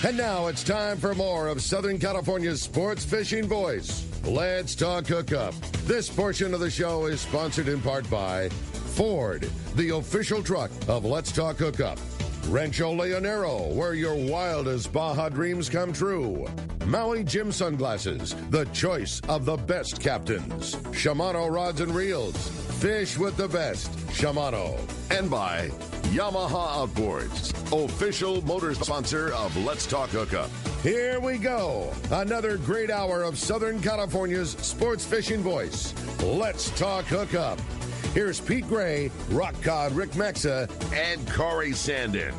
And now it's time for more of Southern California's sports fishing voice. Let's talk hookup. This portion of the show is sponsored in part by Ford, the official truck of Let's Talk Hookup. Rancho Leonero, where your wildest Baja dreams come true. Maui Jim Sunglasses, the choice of the best captains. Shimano Rods and Reels, fish with the best. Shimano. And by Yamaha Outboards, official motor sponsor of Let's Talk Hookup. Here we go. Another great hour of Southern California's sports fishing voice. Let's Talk Hookup. Here's Pete Gray, Rock Cod Rick Mexa, and Corey Sandin.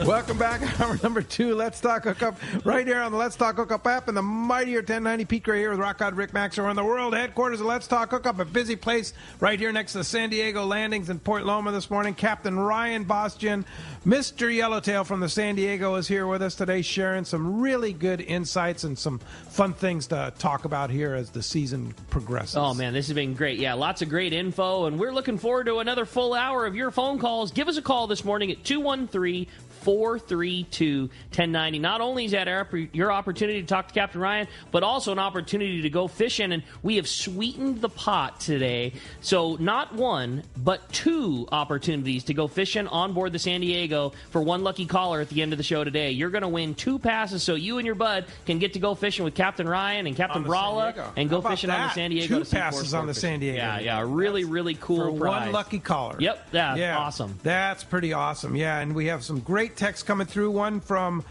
Welcome back. Hour number 2, Let's Talk Hookup, right here on the Let's Talk Hookup app and the mightier 1090. Pete Gray here with Rock God Rick Max. We're on the world headquarters of Let's Talk Hookup, a busy place right here next to the San Diego landings in Point Loma this morning. Captain Ryan Bostian, Mr. Yellowtail from the San Diego, is here with us today, sharing some really good insights and some fun things to talk about here as the season progresses. Oh, man, this has been great. Yeah, lots of great info, and we're looking forward to another full hour of your phone calls. Give us a call this morning at 213-432-1090. Not only is that your opportunity to talk to Captain Ryan, but also an opportunity to go fishing, and we have sweetened the pot today. So not one, but 2 opportunities to go fishing on board the San Diego for one lucky caller at the end of the show today. You're going to win 2 passes so you and your bud can get to go fishing with Captain Ryan and Captain Brala and go fishing on the San Diego. 2 passes on the San Diego. Yeah, really cool for prize. one lucky caller. Yep, yeah, awesome. That's pretty awesome. Yeah, and we have some great text coming through. One from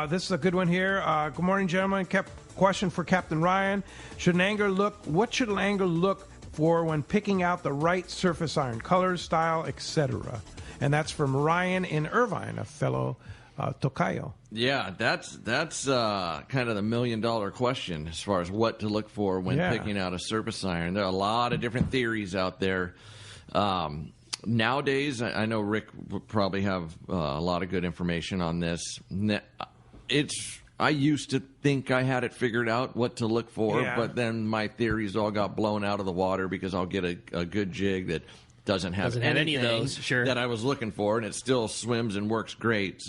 this is a good one here. Good morning, gentlemen. Question for Captain Ryan: what should an angler look for when picking out the right surface iron, colors, style, etc.? And that's from Ryan in Irvine, a fellow Tocayo. Yeah, that's kind of the $1 million question as far as what to look for when picking out a surface iron. There are a lot of different theories out there. Nowadays, I know Rick would probably have a lot of good information on this. I used to think I had it figured out what to look for, but then my theories all got blown out of the water because I'll get a good jig that doesn't have any of those that I was looking for, and it still swims and works great.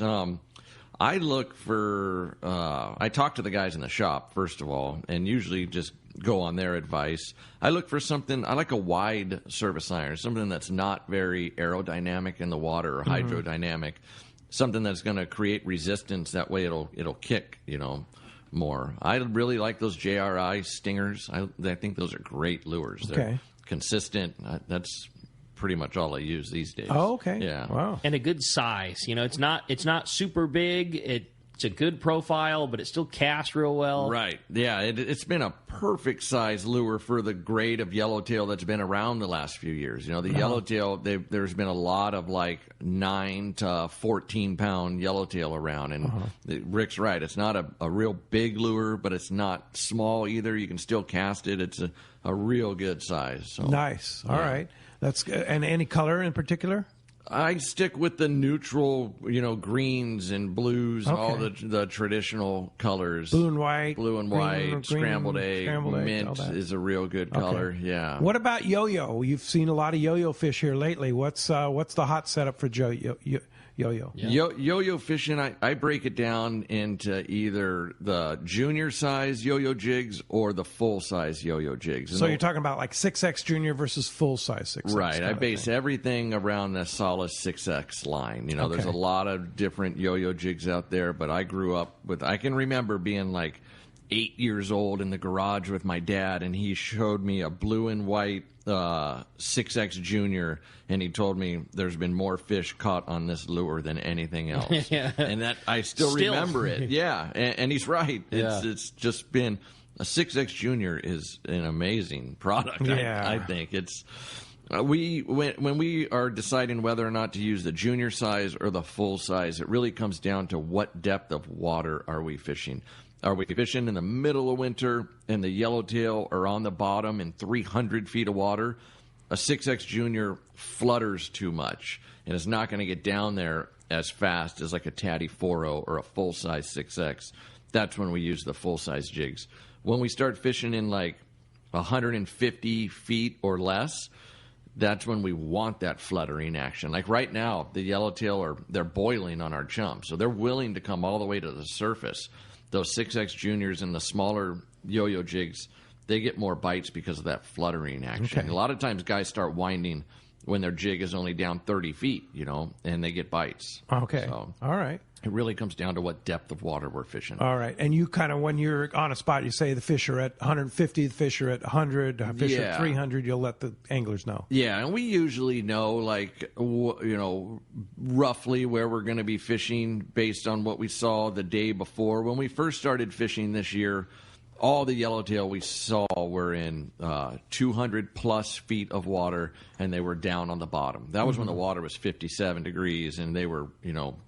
I look for I talk to the guys in the shop, first of all, and usually just go on their advice. I look for something, I like a wide surface iron, something that's not very aerodynamic in the water or hydrodynamic, something that's going to create resistance. That way it'll kick, more. I really like those JRI stingers. I think those are great lures. They're consistent. That's pretty much all I use these days. Oh, okay. Yeah. Wow. And a good size. It's not super big. It's a good profile, but it still casts real well. Right. Yeah. It's been a perfect size lure for the grade of yellowtail that's been around the last few years. The yellowtail, there's been a lot of 9 to 14 pound yellowtail around, and Rick's right. It's not a real big lure, but it's not small either. You can still cast it. It's a real good size. So, nice. All right. That's good. And any color in particular? I stick with the neutral, greens and blues, all the traditional colors. Blue and white, green, scrambled egg, mint is a real good color. Yeah. What about yo-yo? You've seen a lot of yo-yo fish here lately. What's the hot setup for yo-yo? Yo-yo. Yeah. Yo-yo fishing, I break it down into either the junior size yo-yo jigs or the full size yo-yo jigs. So you're talking about 6X junior versus full size 6X. Right. I base everything around the solid 6X line. There's a lot of different yo-yo jigs out there, but I grew up I can remember being 8 years old in the garage with my dad, and he showed me a blue and white 6X junior, and he told me there's been more fish caught on this lure than anything else. And that I still remember it. Yeah, and he's right. It's just been a 6X junior is an amazing product. I think it's when we are deciding whether or not to use the junior size or the full size, it really comes down to what depth of water are we fishing. Are we fishing in the middle of winter and the yellowtail are on the bottom in 300 feet of water? A 6X junior flutters too much and is not going to get down there as fast as a Tatty 4.0 or a full-size 6X. That's when we use the full-size jigs. When we start fishing in 150 feet or less, that's when we want that fluttering action. Like right now, the yellowtail they're boiling on our chum, so they're willing to come all the way to the surface. Those 6X juniors and the smaller yo-yo jigs, they get more bites because of that fluttering action. Okay. A lot of times guys start winding when their jig is only down 30 feet, and they get bites. Okay. So all right. it really comes down to what depth of water we're fishing. All right. And you kind of, when you're on a spot, you say the fish are at 150, the fish are at 100, the fish are at 300, you'll let the anglers know. Yeah, and we usually know, roughly where we're going to be fishing based on what we saw the day before. When we first started fishing this year, all the yellowtail we saw were in 200-plus feet of water, and they were down on the bottom. That was when the water was 57 degrees, and they were,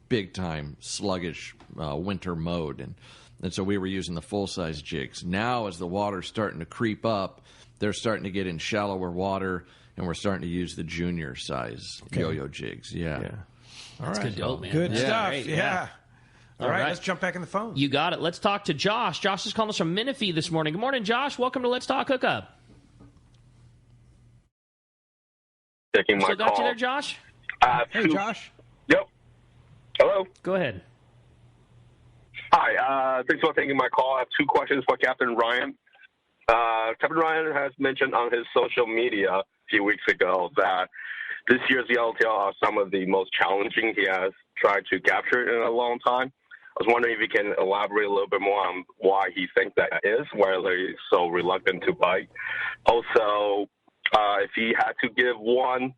big-time sluggish winter mode. And so we were using the full-size jigs. Now, as the water's starting to creep up, they're starting to get in shallower water, and we're starting to use the junior-size yo-yo jigs. Yeah. All That's right. good dope, man. Good That's stuff. great. Yeah. All right, let's jump back in the phone. You got it. Let's talk to Josh. Josh is calling us from Menifee this morning. Good morning, Josh. Welcome to Let's Talk Hookup. Taking my Still got call. you there, Josh? Hey, Josh. Yep. Hello. Go ahead. Hi. Thanks for taking my call. I have two questions for Captain Ryan. Captain Ryan has mentioned on his social media a few weeks ago that this year's yellowtail are some of the most challenging he has tried to capture in a long time. I was wondering if you can elaborate a little bit more on why he thinks that is, why he's so reluctant to bite. Also, if he had to give one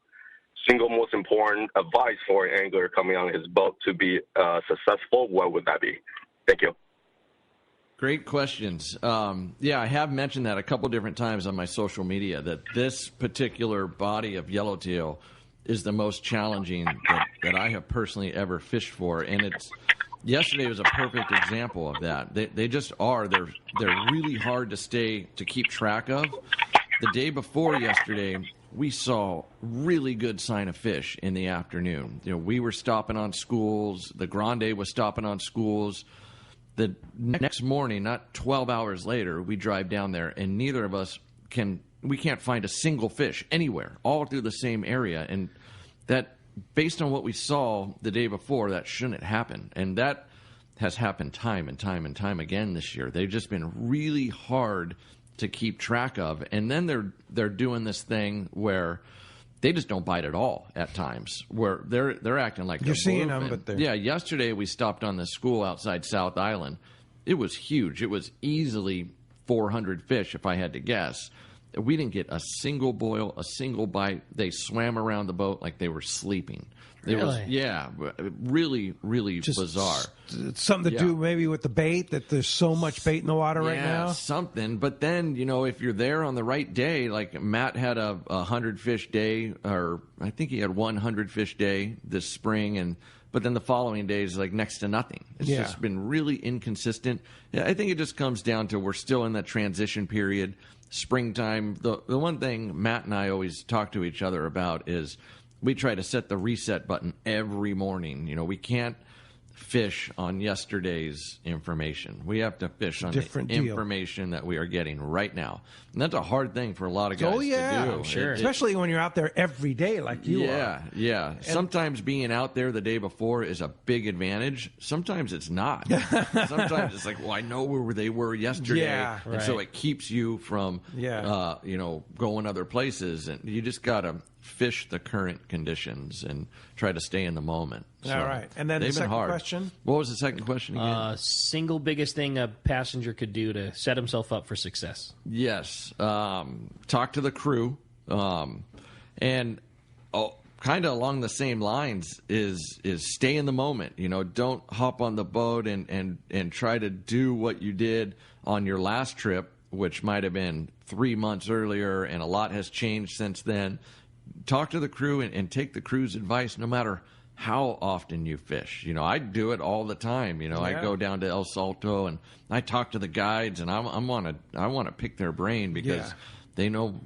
single most important advice for an angler coming on his boat to be successful, what would that be? Thank you. Great questions. I have mentioned that a couple different times on my social media, that this particular body of yellowtail is the most challenging that I have personally ever fished for. And yesterday was a perfect example of that. They just are. They're really hard to keep track of. The day before yesterday, we saw really good sign of fish in the afternoon. We were stopping on schools. The Grande was stopping on schools. The next morning, not 12 hours later, we drive down there, and neither of us can't find a single fish anywhere, all through the same area. And that, based on what we saw the day before, that shouldn't happen. And that has happened time and time and time again this year. They've just been really hard to keep track of. And then they're doing this thing where they just don't bite at all at times, where they're acting like you're seeing them. But they're... Yeah, yesterday we stopped on this school outside South Island. It was huge. It was easily 400 fish, if I had to guess. We didn't get a single boil, a single bite. They swam around the boat like they were sleeping. Really, really just bizarre. Something to do maybe with the bait, that there's so much bait in the water right now? Something. But then, if you're there on the right day, like Matt had a 100-fish day, or I think he had 100-fish day this spring, but then the following day is like next to nothing. It's just been really inconsistent. Yeah, I think it just comes down to we're still in that transition period. Springtime. The one thing Matt and I always talk to each other about is we try to set the reset button every morning. We can't fish on yesterday's information. We have to fish on the information that we are getting right now. And that's a hard thing for a lot of guys to do. Sure. Especially when you're out there every day like you are. Yeah. Sometimes being out there the day before is a big advantage. Sometimes it's not. Sometimes it's like, well, I know where they were yesterday. Yeah, and so it keeps you from, going other places. And you just got to fish the current conditions and try to stay in the moment. So all right. And then the second question? What was the second question again? Single biggest thing a passenger could do to set himself up for success. Yes. Talk to the crew. And kind of along the same lines is stay in the moment. Don't hop on the boat and try to do what you did on your last trip, which might have been 3 months earlier, and a lot has changed since then. Talk to the crew and take the crew's advice no matter how often you fish. I do it all the time. I go down to El Salto and I talk to the guides, and I want to pick their brain because they know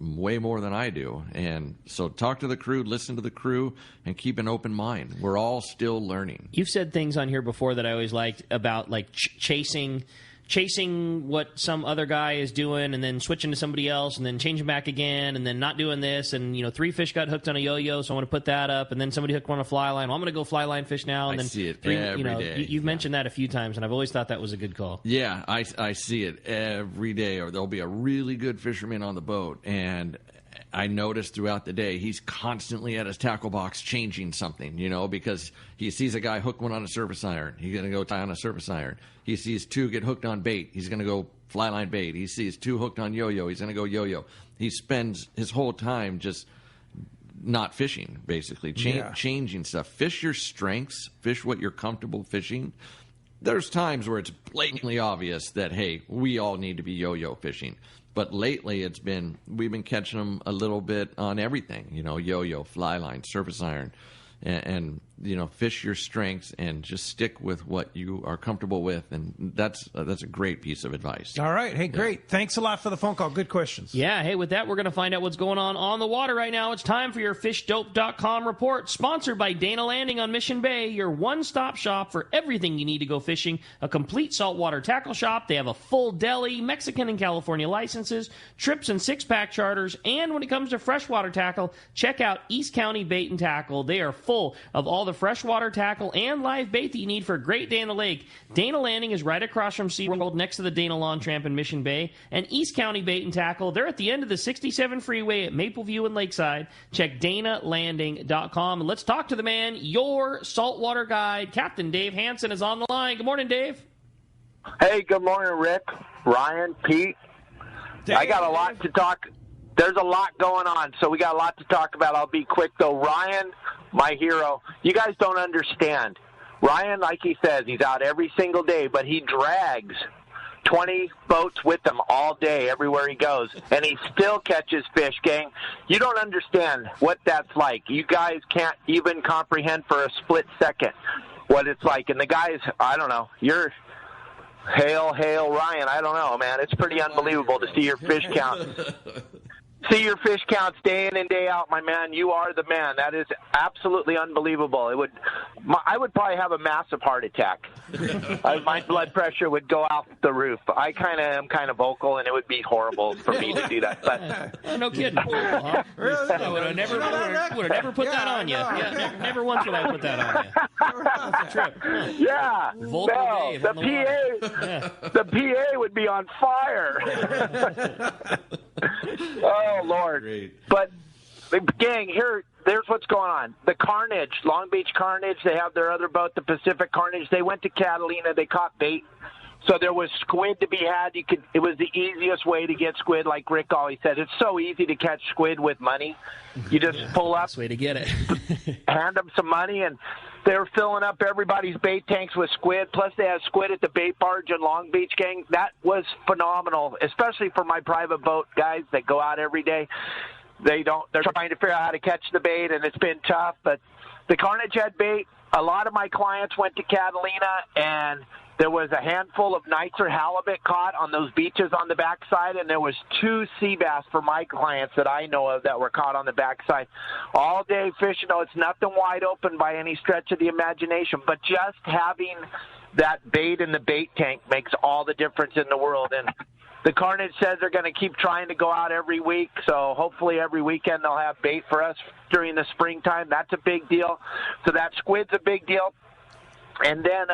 way more than I do. And so talk to the crew, listen to the crew, and keep an open mind. We're all still learning. You've said things on here before that I always liked about chasing chasing what some other guy is doing and then switching to somebody else and then changing back again and then not doing this. And, 3 fish got hooked on a yo-yo, so I want to put that up. And then somebody hooked one on a fly line. Well, I'm going to go fly line fish now. And I then see it every day. You've mentioned that a few times, and I've always thought that was a good call. Yeah, I see it every day. Or there'll be a really good fisherman on the boat, and I noticed throughout the day he's constantly at his tackle box changing something, because he sees a guy hook one on a surface iron. He's going to go tie on a surface iron. He sees 2 get hooked on bait. He's going to go fly line bait. He sees 2 hooked on yo-yo. He's going to go yo-yo. He spends his whole time just not fishing, basically, changing stuff. Fish your strengths. Fish what you're comfortable fishing. There's times where it's blatantly obvious that, hey, we all need to be yo-yo fishing. But lately, we've been catching them a little bit on everything, yo-yo, fly line, surface iron, and fish your strengths and just stick with what you are comfortable with. And that's a great piece of advice. All right. Hey, great. Yeah. Thanks a lot for the phone call. Good questions. Yeah. Hey, with that, we're going to find out what's going on the water right now. It's time for your FishDope.com report, sponsored by Dana Landing on Mission Bay, your one-stop shop for everything you need to go fishing. A complete saltwater tackle shop. They have a full deli, Mexican and California licenses, trips and 6-pack charters. And when it comes to freshwater tackle, check out East County Bait and Tackle. They are full of all the freshwater tackle and live bait that you need for a great day in the lake. Dana Landing is right across from SeaWorld, next to the Dana Lawn Tramp in Mission Bay. And East County Bait and Tackle, they're at the end of the 67 freeway at Mapleview and Lakeside. Check DanaLanding.com. And let's talk to the man, your saltwater guide. Captain Dave Hansen is on the line. Good morning, Dave. Hey, good morning, Rick, Ryan, Pete. Dave. I got a lot to talk. There's a lot going on, so we got a lot to talk about. I'll be quick, though. Ryan, my hero, you guys don't understand. Ryan, like he says, he's out every single day, but he drags 20 boats with him all day everywhere he goes, and he still catches fish, gang. You don't understand what that's like. You guys can't even comprehend for a split second what it's like. And the guys, I don't know, you're hail, Ryan. I don't know, man. It's pretty unbelievable to see your fish count. See your fish counts day in and day out, my man. You are the man. That is absolutely unbelievable. I would probably have a massive heart attack. My blood pressure would go off the roof. I am kind of vocal, and it would be horrible for me to do that. But no kidding. Huh? Really? I would have never put that on you. Yeah, never once would I put that on you. That's a trip. Huh? Yeah. Vocal no, Dave the PA would be on fire. Oh, Lord. Great. But, gang, there's what's going on. The Carnage, Long Beach Carnage, they have their other boat, the Pacific Carnage. They went to Catalina. They caught bait. So there was squid to be had. It was the easiest way to get squid, like Rick always said. It's so easy to catch squid with money. You just pull up. That's the way to get it. Hand them some money, and they're filling up everybody's bait tanks with squid. Plus, they had squid at the bait barge in Long Beach, gang. That was phenomenal, especially for my private boat guys that go out every day. They're trying to figure out how to catch the bait, and it's been tough. But the Carnage had bait. A lot of my clients went to Catalina, and there was a handful of nicer halibut caught on those beaches on the backside, and there was 2 sea bass for my clients that I know of that were caught on the backside. All day fishing. No, it's nothing wide open by any stretch of the imagination, but just having that bait in the bait tank makes all the difference in the world. And the Carnage says they're going to keep trying to go out every week, so hopefully every weekend they'll have bait for us during the springtime. That's a big deal. So that squid's a big deal. And then,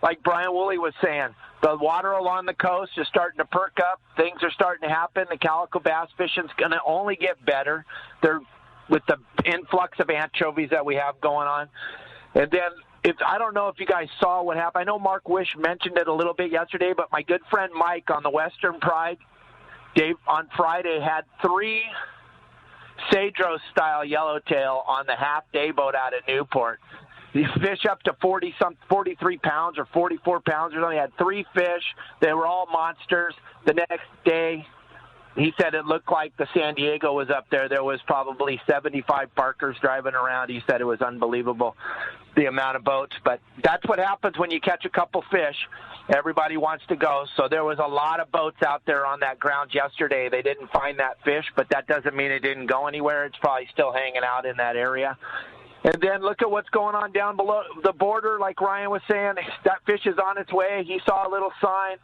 like Brian Woolley was saying, the water along the coast is starting to perk up. Things are starting to happen. The calico bass fishing's going to only get better. They're with the influx of anchovies that we have going on. And then I don't know if you guys saw what happened. I know Mark Wish mentioned it a little bit yesterday, but my good friend Mike on the Western Pride, Dave, on Friday had 3 Cedros-style yellowtail on the half-day boat out of Newport. These fish up to 43 pounds or 44 pounds. There's only had 3 fish. They were all monsters. The next day, he said it looked like the San Diego was up there. There was probably 75 Parkers driving around. He said it was unbelievable, the amount of boats. But that's what happens when you catch a couple fish. Everybody wants to go. So there was a lot of boats out there on that ground yesterday. They didn't find that fish, but that doesn't mean it didn't go anywhere. It's probably still hanging out in that area. And then look at what's going on down below the border. Like Ryan was saying, that fish is on its way. He saw a little sign.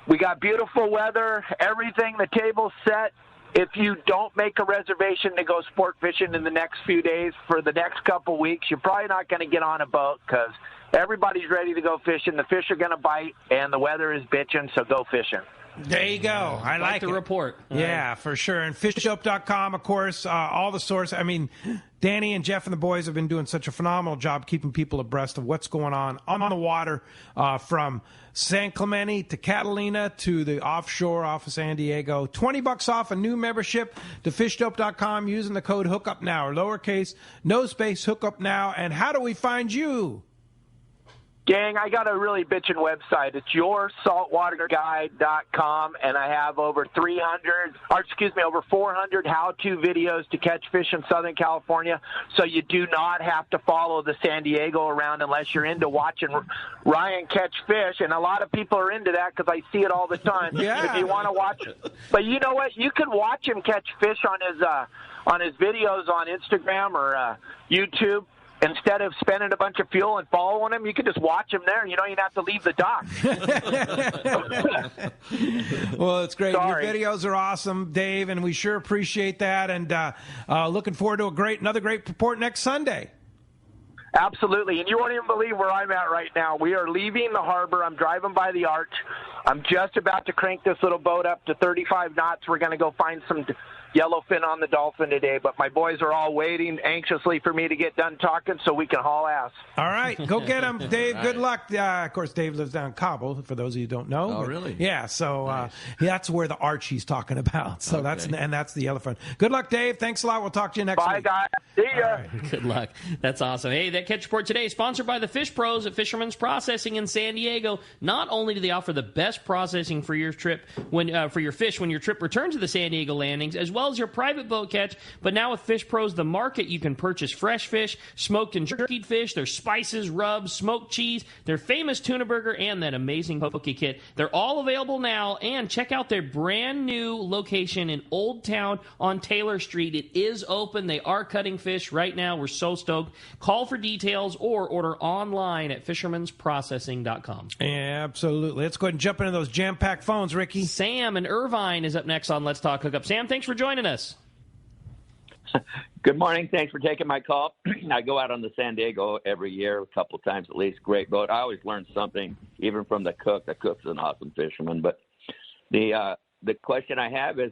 We got beautiful weather, everything, the table's set. If you don't make a reservation to go sport fishing in the next few days for the next couple weeks, you're probably not going to get on a boat because everybody's ready to go fishing. The fish are going to bite, and the weather is bitching, so go fishing. There you go. I like the it. report. Yeah, for sure. And fishdope.com, of course, all the source. I mean, Danny and Jeff and the boys have been doing such a phenomenal job keeping people abreast of what's going on the water, from San Clemente to Catalina to the offshore off of San Diego. $20 off a new membership to fishdope.com using the code HOOKUPNOW, or lowercase, no space, HOOKUPNOW. And how do we find you? Gang, I got a really bitchin' website. It's yoursaltwaterguide.com, and I have over 400 how-to videos to catch fish in Southern California, so you do not have to follow the San Diego around unless you're into watching Ryan catch fish, and a lot of people are into that because I see it all the time. Yeah. If you want to watch it. But you know what? You can watch him catch fish on his videos on Instagram or YouTube. Instead of spending a bunch of fuel and following him, you can just watch him there. You don't even have to leave the dock. Well, it's great. Sorry. Your videos are awesome, Dave, and we sure appreciate that. And looking forward to another great report next Sunday. Absolutely. And you won't even believe where I'm at right now. We are leaving the harbor. I'm driving by the arch. I'm just about to crank this little boat up to 35 knots. We're going to go find some yellowfin on the Dolphin today, but my boys are all waiting anxiously for me to get done talking so we can haul ass. All right, go get them, Dave. Good luck. Of course, Dave lives down in Cabo, for those of you who don't know. Oh, really? Yeah, so nice. That's where the arch he's talking about. So that's the yellowfin. Good luck, Dave. Thanks a lot. We'll talk to you next week. Bye, guys. See ya. Right. Good luck. That's awesome. Hey, that Catch Report today is sponsored by the Fish Pros at Fisherman's Processing in San Diego. Not only do they offer the best processing for your trip for your fish when your trip returns to the San Diego landings, as well as your private boat catch, but now with Fish Pros, the market, you can purchase fresh fish, smoked and jerkied fish, their spices, rubs, smoked cheese, their famous tuna burger, and that amazing poke kit. They're all available now, and check out their brand new location in Old Town on Taylor Street. It is open. They are cutting fish right now. We're so stoked. Call for details or order online at fishermansprocessing.com. Yeah, absolutely. Let's go ahead and jump into those jam-packed phones, Ricky. Sam in Irvine is up next on Let's Talk Hookup. Sam, thanks for joining us. Good morning. Thanks for taking my call. I go out on the San Diego every year, a couple of times at least. Great boat. I always learn something, even from the cook. The cook's an awesome fisherman. But the question I have is,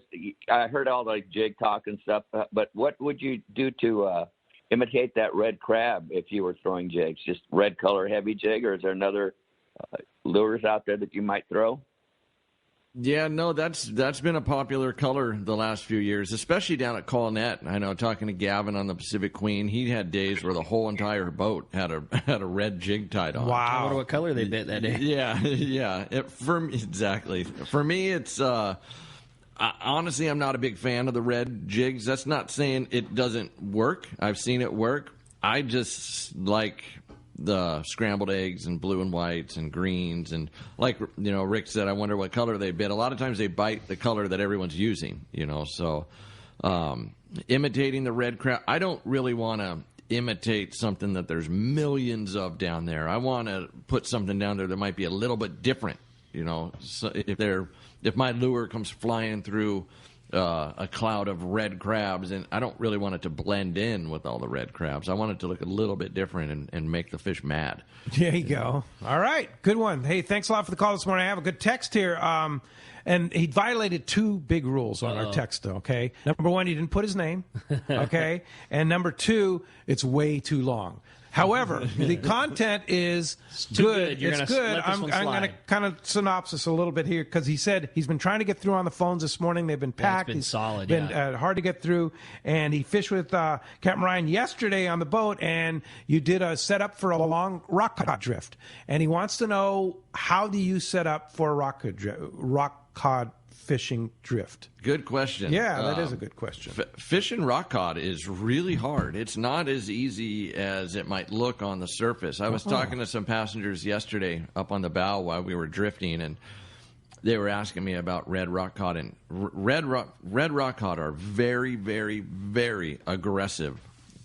I heard all the jig talk and stuff, but what would you do to imitate that red crab if you were throwing jigs? Just red color heavy jig, or is there another lures out there that you might throw? Yeah, no, that's been a popular color the last few years, especially down at Colnet. I know, talking to Gavin on the Pacific Queen, he had days where the whole entire boat had a red jig tied on. Wow. I wonder what color they bit that day. Yeah. Exactly. For me, it's honestly, I'm not a big fan of the red jigs. That's not saying it doesn't work. I've seen it work. I just like the scrambled eggs and blue and whites and greens, and like, you know, Rick said, I wonder what color they bit. A lot of times they bite the color that everyone's using, you know. So imitating the red crab, I don't really want to imitate something that there's millions of down there. I want to put something down there that might be a little bit different, you know. So if my lure comes flying through a cloud of red crabs, and I don't really want it to blend in with all the red crabs. I want it to look a little bit different and make the fish mad. There you go. All right. Good one. Hey, thanks a lot for the call this morning. I have a good text here. And he violated two big rules on our text, okay? Number one, he didn't put his name, okay? And number two, it's way too long. However, the content is good. You're it's good. I'm going to kind of synopsis a little bit here, because he said he's been trying to get through on the phones this morning. They've been packed. It's been solid. Been hard to get through. And he fished with Captain Ryan yesterday on the boat, and you did a setup for a long rock cod drift. And he wants to know, how do you set up for a rock cod fishing drift? Good question. Yeah, that is a good question. Fishing rock cod is really hard. It's not as easy as it might look on the surface. I was talking to some passengers yesterday up on the bow while we were drifting, and they were asking me about red rock cod. And red rock cod are very, very, very aggressive,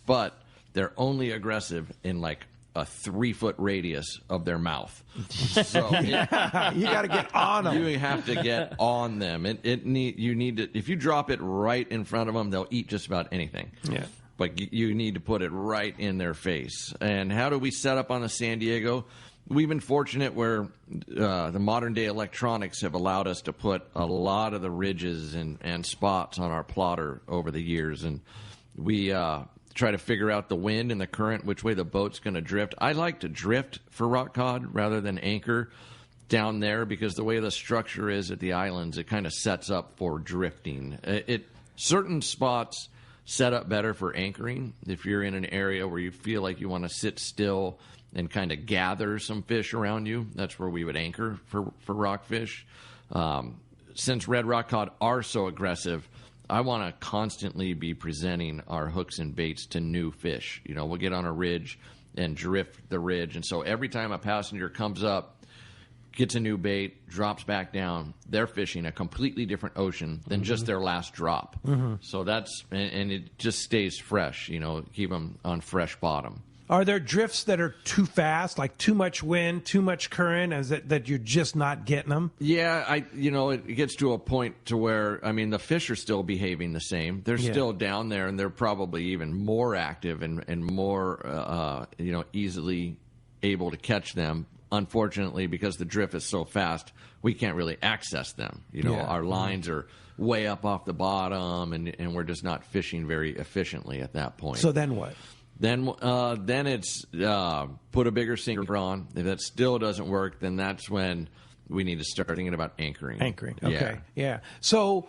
but they're only aggressive in like a 3-foot radius of their mouth. So you got to get on them. You have to get on them. You need to. If you drop it right in front of them, they'll eat just about anything. Yeah. But you need to put it right in their face. And how do we set up on the San Diego? We've been fortunate where the modern-day electronics have allowed us to put a lot of the ridges and spots on our plotter over the years. And we try to figure out the wind and the current, which way the boat's going to drift. I like to drift for rock cod rather than anchor down there because the way the structure is at the islands, it kind of sets up for drifting. Certain spots set up better for anchoring. If you're in an area where you feel like you want to sit still and kind of gather some fish around you, that's where we would anchor for rockfish. Since red rock cod are so aggressive, I want to constantly be presenting our hooks and baits to new fish. We'll get on a ridge and drift the ridge. And so every time a passenger comes up, gets a new bait, drops back down, they're fishing a completely different ocean than just their last drop. So and it just stays fresh, keep them on fresh bottom. Are there drifts that are too fast, like too much wind, too much current, that you're just not getting them? Yeah, it gets to a point to where, the fish are still behaving the same. They're still down there, and they're probably even more active and more, easily able to catch them. Unfortunately, because the drift is so fast, we can't really access them. Our lines are way up off the bottom, and we're just not fishing very efficiently at that point. So then what? Then it's put a bigger sinker on. If that still doesn't work, then that's when we need to start thinking about anchoring. Anchoring, okay, yeah. So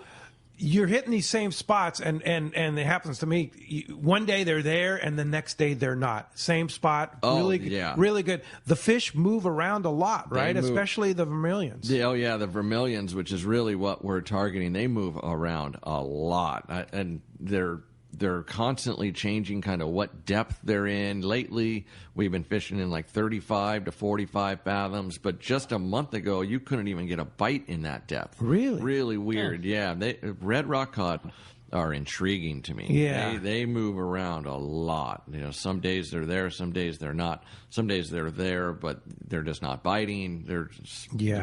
you're hitting these same spots, and it happens to me. One day they're there, and the next day they're not. Same spot, really good. The fish move around a lot, right? Especially the vermilions. The vermilions, which is really what we're targeting. They move around a lot, and they're constantly changing kind of what depth they're in. Lately, we've been fishing in like 35 to 45 fathoms, but just a month ago, you couldn't even get a bite in that depth. Really? Really weird, yeah. Red rock cod are intriguing to me. Yeah. They move around a lot. Some days they're there, some days they're not. Some days they're there, but they're just not biting. They're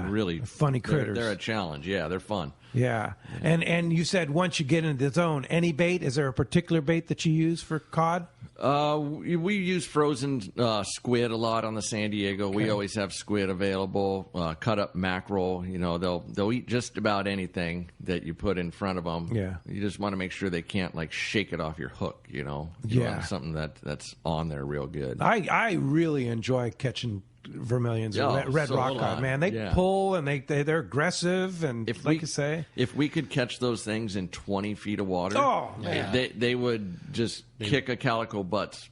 really funny critters. They're a challenge. Yeah, they're fun. Yeah. And you said once you get into the zone, any bait, is there a particular bait that you use for cod? We use frozen squid a lot on the San Diego. Okay. We always have squid available. Cut up mackerel. They'll eat just about anything that you put in front of them. Yeah. You just want to make sure they can't shake it off your hook. You want something that's on there real good. I really enjoy catching vermilions and red rock cod, man. They pull and they're aggressive, and you say, if we could catch those things in 20 feet of water, they would just kick a calico bass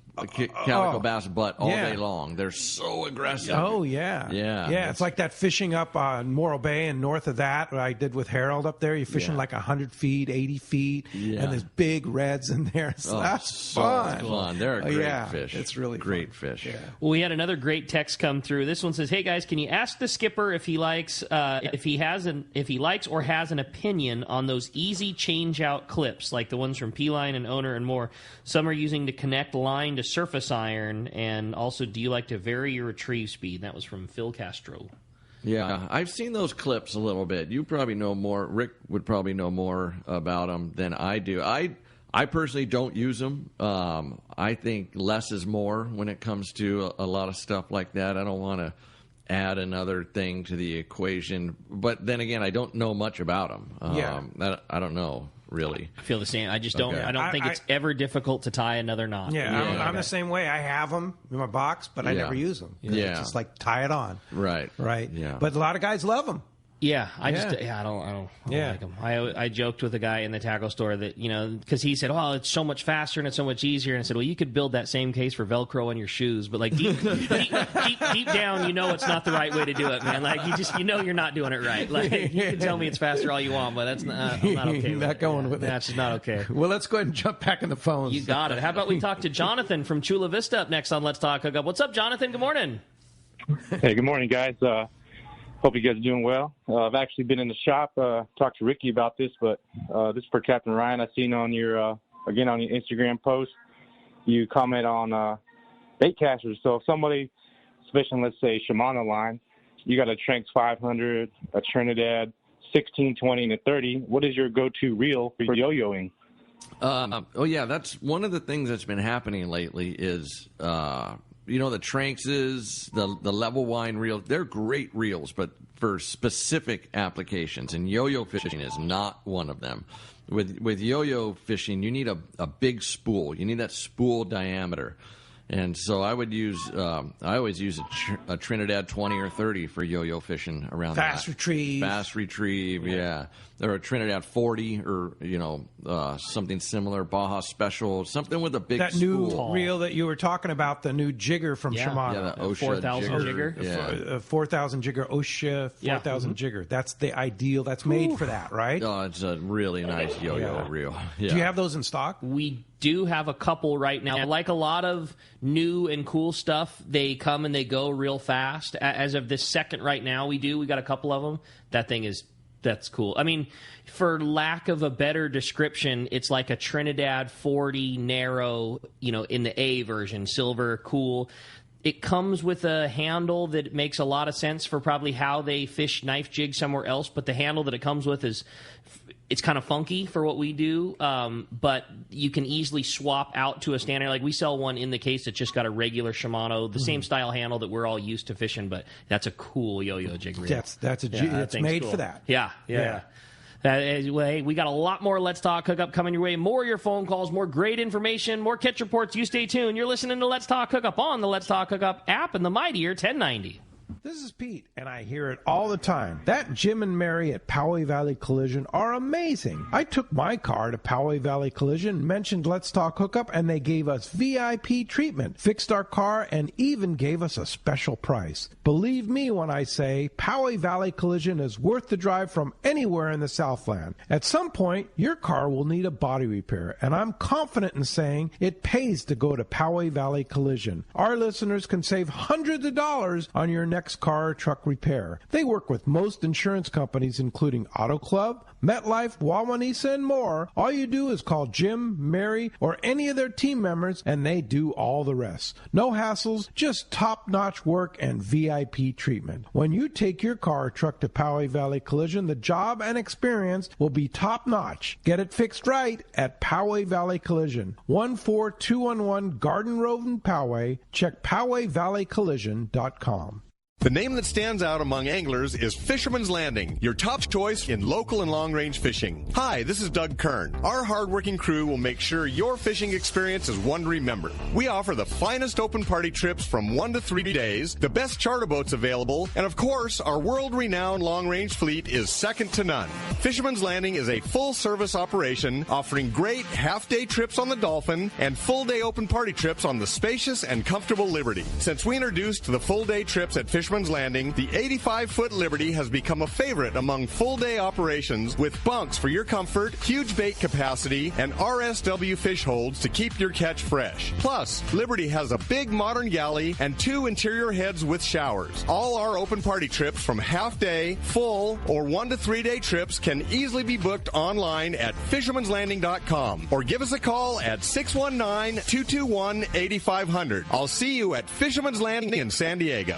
butt all day long. They're so aggressive. Oh yeah. It's like that fishing up on Morro Bay and north of that. What I did with Harold up there. You're fishing like 100 feet, 80 feet, and there's big reds in there. So that's fun. They're a great fish. It's really great fish. Yeah. Well, we had another great text come through. This one says, "Hey guys, can you ask the skipper if he likes, if he likes or has an opinion on those easy change-out clips, like the ones from P-Line and Owner and more? Some are using to connect line to surface iron, and also, do you like to vary your retrieve speed?" That was from Phil Castro. Yeah, I've seen those clips a little bit. You probably know more. Rick would probably know more about them than I do. I personally don't use them. I think less is more when it comes to a lot of stuff like that. I don't want to add another thing to the equation. But then again, I don't know much about them. I don't know. Really, I feel the same. I just don't. Okay. I don't think it's ever difficult to tie another knot. Yeah, I'm the same way. I have them in my box, but I never use them. It's just like tie it on. Right. Yeah. But a lot of guys love them. Yeah, I don't like them. I joked with a guy in the tackle store that, because he said, "Oh, it's so much faster and it's so much easier." And I said, "Well, you could build that same case for Velcro on your shoes, but deep down, it's not the right way to do it, man. You're not doing it right. You can tell me it's faster all you want, but that's not. I'm not okay. Not going with it. That's just not okay." Well, let's go ahead and jump back in the phones. You got it. How about we talk to Jonathan from Chula Vista up next on Let's Talk Hookup? What's up, Jonathan? Good morning. Hey, good morning, guys. Hope you guys are doing well. I've actually been in the shop, talked to Ricky about this, but this is for Captain Ryan. I seen on your, again, on your Instagram post, you comment on bait casters. So if somebody's fishing, let's say, Shimano line, you got a Tranx 500, a Trinidad, 16, 20, and a 30. What is your go-to reel for yo-yoing? That's one of the things that's been happening lately is, the Tranxes, the level wine reels, they're great reels, but for specific applications, and yo-yo fishing is not one of them. With yo-yo fishing, you need a big spool. You need that spool diameter. And so I would use, I always use a Trinidad 20 or 30 for yo-yo fishing around Fast retrieve. Fast retrieve, yeah. Or a Trinidad 40 or, something similar, Baja Special, something with a big that spool. New reel that you were talking about, the new jigger from Shimano. Yeah, the OSHA 4,000 jigger. Yeah. 4,000 jigger, OSHA 4,000 jigger. That's the ideal. That's made for that, right? Oh, it's a really nice yo-yo reel. Yeah. Do you have those in stock? We do have a couple right now. Like a lot of new and cool stuff, they come and they go real fast. As of this second right now, we got a couple of them. That's cool. I mean, for lack of a better description, it's like a Trinidad 40 narrow, in the A version, silver, cool. It comes with a handle that makes a lot of sense for probably how they fish knife jig somewhere else, but the handle that it comes with it's kind of funky for what we do, but you can easily swap out to a standard. Like we sell one in the case that's just got a regular Shimano, the same style handle that we're all used to fishing, but that's a cool yo-yo jig reel. It's made for that. Yeah. Hey, we got a lot more Let's Talk Hookup coming your way. More of your phone calls, more great information, more catch reports. You stay tuned. You're listening to Let's Talk Hookup on the Let's Talk Hookup app and the mightier 1090. This is Pete, and I hear it all the time. That Jim and Mary at Poway Valley Collision are amazing. I took my car to Poway Valley Collision, mentioned Let's Talk Hookup, and they gave us VIP treatment, fixed our car, and even gave us a special price. Believe me when I say Poway Valley Collision is worth the drive from anywhere in the Southland. At some point, your car will need a body repair, and I'm confident in saying it pays to go to Poway Valley Collision. Our listeners can save hundreds of dollars on your next car or truck repair. They work with most insurance companies, including Auto Club, MetLife, Wawanesa, and more. All you do is call Jim, Mary, or any of their team members, and they do all the rest. No hassles, just top-notch work and VIP treatment. When you take your car or truck to Poway Valley Collision, the job and experience will be top-notch. Get it fixed right at Poway Valley Collision, 14211 Garden Road in Poway. Check PowayValleyCollision.com. The name that stands out among anglers is Fisherman's Landing, your top choice in local and long-range fishing. Hi, this is Doug Kern. Our hard-working crew will make sure your fishing experience is one to remember. We offer the finest open party trips from 1 to 3 days, the best charter boats available, and of course, our world-renowned long-range fleet is second to none. Fisherman's Landing is a full-service operation offering great half-day trips on the Dolphin and full-day open party trips on the spacious and comfortable Liberty. Since we introduced the full-day trips at Fisherman's Landing, the 85-foot Liberty has become a favorite among full-day operations with bunks for your comfort, huge bait capacity, and RSW fish holds to keep your catch fresh. Plus, Liberty has a big modern galley and 2 interior heads with showers. All our open party trips from half-day, full, or 1 to 3 day trips can easily be booked online at fishermanslanding.com or give us a call at 619-221-8500. I'll see you at Fisherman's Landing in San Diego.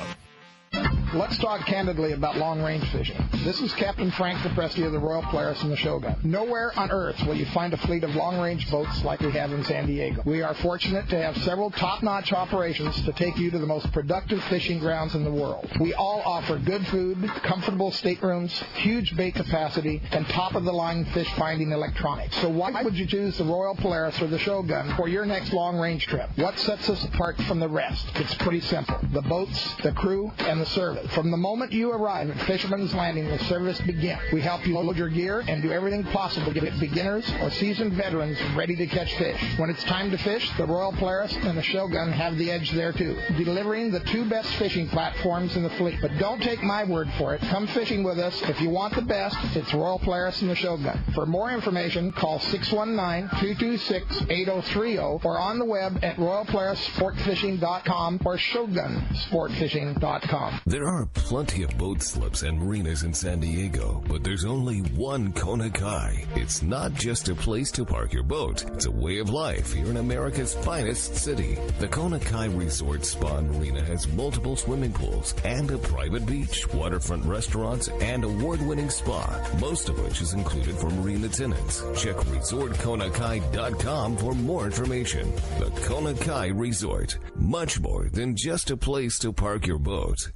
Let's talk candidly about long-range fishing. This is Captain Frank DePresti of the Royal Polaris and the Shogun. Nowhere on earth will you find a fleet of long-range boats like we have in San Diego. We are fortunate to have several top-notch operations to take you to the most productive fishing grounds in the world. We all offer good food, comfortable staterooms, huge bait capacity, and top-of-the-line fish-finding electronics. So why would you choose the Royal Polaris or the Shogun for your next long-range trip? What sets us apart from the rest? It's pretty simple. The boats, the crew, and the service. From the moment you arrive at Fisherman's Landing, the service begins. We help you load your gear and do everything possible to get beginners or seasoned veterans ready to catch fish. When it's time to fish, the Royal Polaris and the Shogun have the edge there too, delivering the 2 best fishing platforms in the fleet. But don't take my word for it. Come fishing with us. If you want the best, it's Royal Polaris and the Shogun. For more information, call 619-226-8030 or on the web at royalpolarissportfishing.com or shogunsportfishing.com. There are plenty of boat slips and marinas in San Diego, but there's only one Kona Kai. It's not just a place to park your boat. It's a way of life here in America's finest city. The Kona Kai Resort Spa and Marina has multiple swimming pools and a private beach, waterfront restaurants, and award-winning spa, most of which is included for marina tenants. Check ResortKonakai.com for more information. The Kona Kai Resort, much more than just a place to park your boat.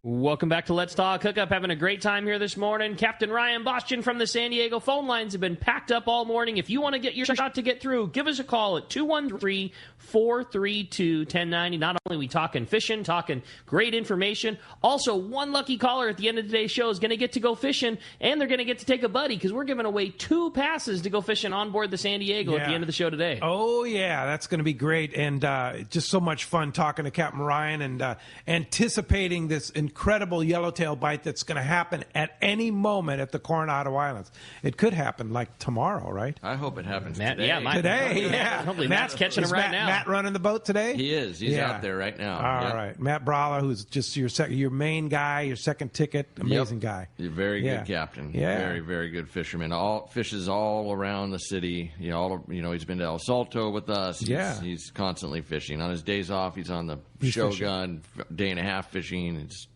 Welcome back to Let's Talk Hookup. Having a great time here this morning. Captain Ryan Bostian from the San Diego phone lines have been packed up all morning. If you want to get your shot to get through, give us a call at 213-432-1090. Not only are we talking fishing, talking great information, also one lucky caller at the end of today's show is going to get to go fishing, and they're going to get to take a buddy because we're giving away 2 passes to go fishing on board the San Diego at the end of the show today. Oh, yeah, that's going to be great. And just so much fun talking to Captain Ryan and anticipating this incredible yellowtail bite that's going to happen at any moment at the Coronado Islands. It could happen like tomorrow, right? I hope it happens today. Today, yeah. Hopefully Matt's catching him right now. Matt running the boat today? He is. He's out there right now. All right. Matt Bralla, who's just your main guy, your second ticket, amazing guy. You're a very good captain. Yeah. Very, very good fisherman. Fishes all around the city. He's been to El Salto with us. He's constantly fishing. On his days off, he's on the Shogun, day and a half fishing. He's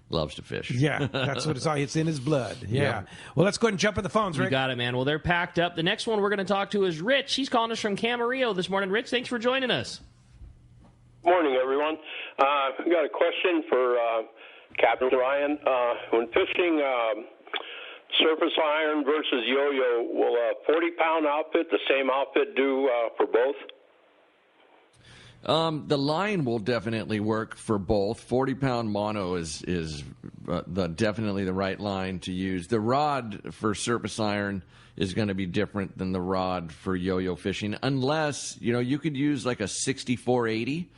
loves to fish. Yeah, that's what it's in his blood. Yeah. Yep. Well, let's go ahead and jump in the phones, Rick. You got it, man. Well, they're packed up. The next one we're going to talk to is Rich. He's calling us from Camarillo this morning. Rich, thanks for joining us. Morning, everyone. I've got a question for Captain Ryan. When fishing surface iron versus yo-yo, will a 40-pound outfit, the same outfit, do for both? The line will definitely work for both. 40-pound mono is definitely the right line to use. The rod for surface iron is going to be different than the rod for yo-yo fishing, unless you could use like a 6480,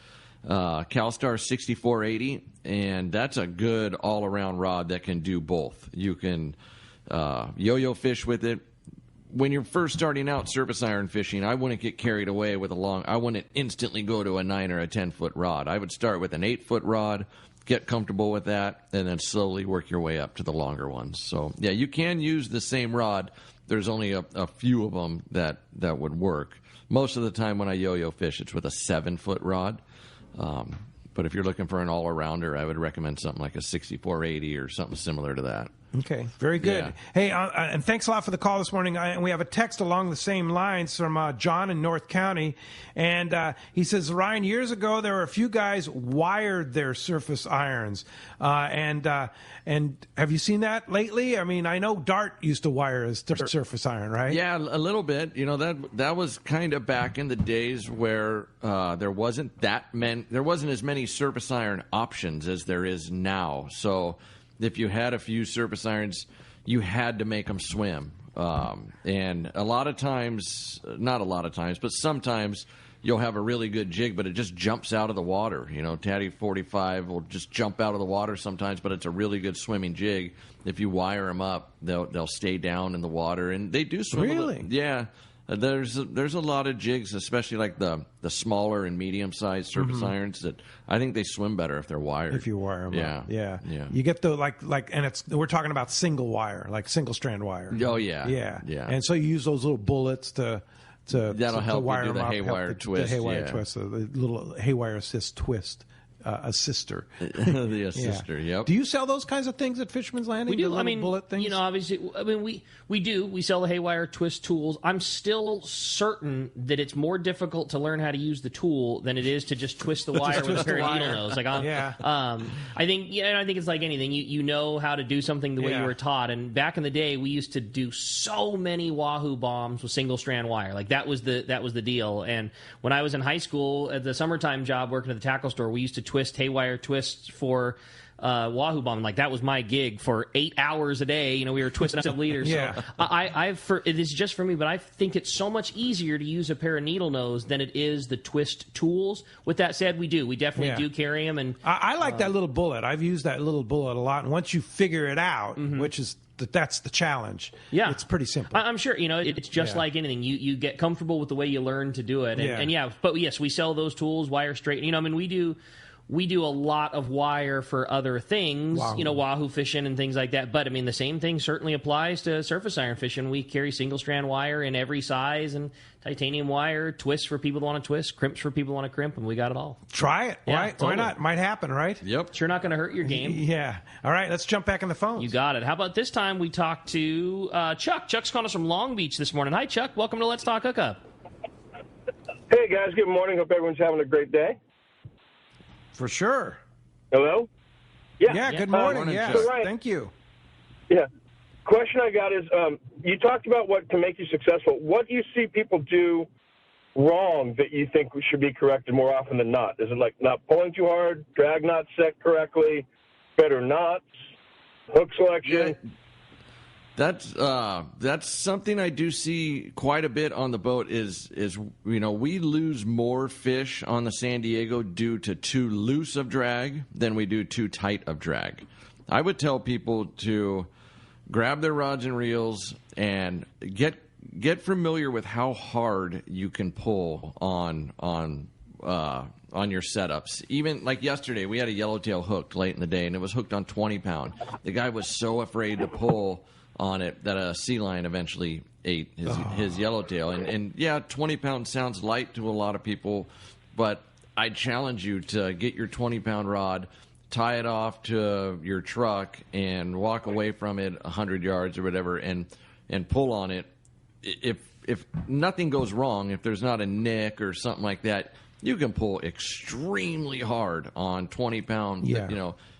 CalStar 6480, and that's a good all-around rod that can do both. You can yo-yo fish with it. When you're first starting out surface iron fishing, I wouldn't get carried away with I wouldn't instantly go to a 9 or a 10-foot rod. I would start with an 8-foot rod, get comfortable with that, and then slowly work your way up to the longer ones. So, yeah, you can use the same rod. There's only a few of them that would work. Most of the time when I yo-yo fish, it's with a 7-foot rod. But if you're looking for an all-arounder, I would recommend something like a 6480 or something similar to that. Okay, very good. Yeah. Hey, and thanks a lot for the call this morning. And we have a text along the same lines from John in North County. And he says, Ryan, years ago, there were a few guys wired their surface irons. And have you seen that lately? I mean, I know Dart used to wire his surface iron, right? Yeah, a little bit. That was kind of back in the days where there wasn't as many surface iron options as there is now. So if you had a few surface irons, you had to make them swim. And a lot of times, not a lot of times, but sometimes you'll have a really good jig, but it just jumps out of the water. Tatty 45 will just jump out of the water sometimes, but it's a really good swimming jig. If you wire them up, they'll stay down in the water, and they do swim. Really? Yeah. There's a lot of jigs, especially like the smaller and medium-sized surface irons, that I think they swim better if they're wired. If you wire them yeah. up. Yeah. You get the, and we're talking about single wire, like single-strand wire. Oh, yeah. Yeah. And so you use those little bullets to help wire you do the them haywire up, twist. The haywire twist, the little haywire assist twist. Assister. The assister, yep. Do you sell those kinds of things at Fisherman's Landing? We do. Bullet things? Obviously, we do. We sell the haywire twist tools. I'm still certain that it's more difficult to learn how to use the tool than it is to just twist the wire with a pair of needle nose. I think it's like anything. You know how to do something the way you were taught. And back in the day, we used to do so many Wahoo bombs with single strand wire. Like that was the deal. And when I was in high school at the summertime job working at the tackle store, we used to twist haywire twists for Wahoo bomb. Like that was my gig for 8 hours a day. We were twisting up leaders. Yeah. So it is just for me, but I think it's so much easier to use a pair of needle nose than it is the twist tools. With that said, we definitely do carry them. And I like that little bullet. I've used that little bullet a lot. And once you figure it out, which is that's the challenge. Yeah, it's pretty simple. I'm sure it's just like anything. You get comfortable with the way you learn to do it. But yes, we sell those tools, wire straight. we do a lot of wire for other things, wahoo fishing and things like that. But, I mean, the same thing certainly applies to surface iron fishing. We carry single-strand wire in every size and titanium wire, twists for people that want to twist, crimps for people who want to crimp, and we got it all. Try it. Yeah, right? totally. Why not? Might happen, right? Yep. Sure not going to hurt your game. Yeah. All right, let's jump back in the phones. You got it. How about this time we talk to Chuck. Chuck's calling us from Long Beach this morning. Hi, Chuck. Welcome to Let's Talk Hookup. Hey, guys. Good morning. Hope everyone's having a great day. For sure. Hello? Yeah, good morning. Yes, so, Ryan, thank you. Yeah. Question I got is, you talked about what can make you successful. What do you see people do wrong that you think should be corrected more often than not? Is it like not pulling too hard, drag not set correctly, better knots, hook selection? Yeah. That's something I do see quite a bit on the boat is we lose more fish on the San Diego due to too loose of drag than we do too tight of drag. I would tell people to grab their rods and reels and get familiar with how hard you can pull on your setups. Even like yesterday, we had a yellowtail hooked late in the day, and it was hooked on 20-pound. The guy was so afraid to pull on it that a sea lion eventually ate his yellowtail. And yeah, 20 pounds sounds light to a lot of people, but I challenge you to get your 20-pound rod, tie it off to your truck, and walk away from it 100 yards or whatever, and pull on it. If nothing goes wrong, if there's not a nick or something like that, you can pull extremely hard on 20-pound,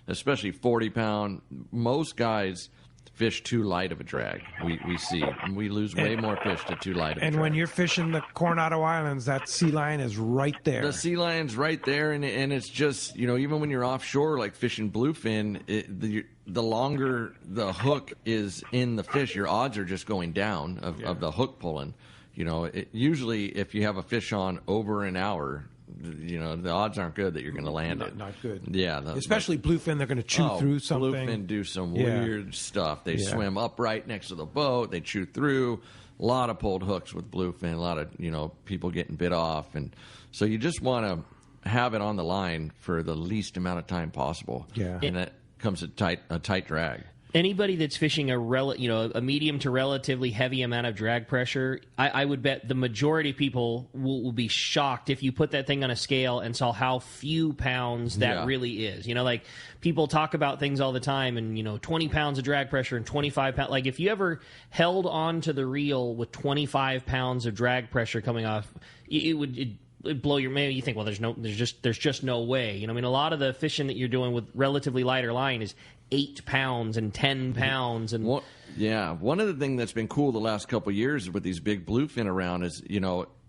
especially 40-pound. Most guys fish too light of a drag. We see. And we lose way more fish to too light of a drag. And when you're fishing the Coronado Islands, that sea lion is right there. The sea lion's right there, and it's just, even when you're offshore, like fishing bluefin, the longer the hook is in the fish, your odds are just going down of the hook pulling. Usually if you have a fish on over an hour, the odds aren't good that you're going to land it. Not good. Yeah. Especially bluefin, they're going to chew through something. Bluefin do some weird stuff. They swim upright next to the boat. They chew through. A lot of pulled hooks with bluefin. A lot of, people getting bit off. And so you just want to have it on the line for the least amount of time possible. Yeah. And that comes a tight drag. Anybody that's fishing a medium to relatively heavy amount of drag pressure, I would bet the majority of people will be shocked if you put that thing on a scale and saw how few pounds that really is. Like people talk about things all the time and, 20 pounds of drag pressure and 25 pounds. Like if you ever held on to the reel with 25 pounds of drag pressure coming off, it'd blow your. Maybe you think, well, there's just no way. A lot of the fishing that you're doing with relatively lighter line is 8 pounds and 10 pounds and one of the things that's been cool the last couple of years with these big bluefin around is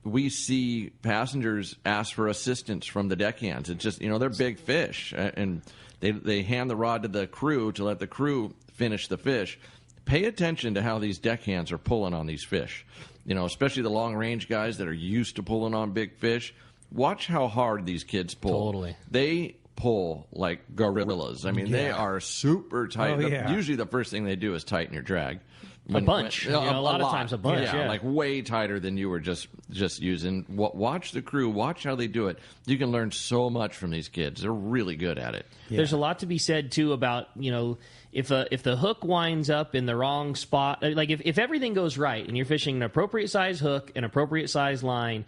we see passengers ask for assistance from the deckhands. It's just they're big fish and they hand the rod to the crew to let the crew finish the fish. Pay attention to how these deckhands are pulling on these fish. Especially the long range guys that are used to pulling on big fish. Watch how hard these kids pull. Totally. They pull like gorillas. I mean, they are super tight. Usually the first thing they do is tighten your drag. A bunch. A lot of times a bunch. Yeah, like way tighter than you were just using. Watch the crew. Watch how they do it. You can learn so much from these kids. They're really good at it. Yeah. There's a lot to be said, too, about, if the hook winds up in the wrong spot, like if everything goes right and you're fishing an appropriate size hook, an appropriate size line,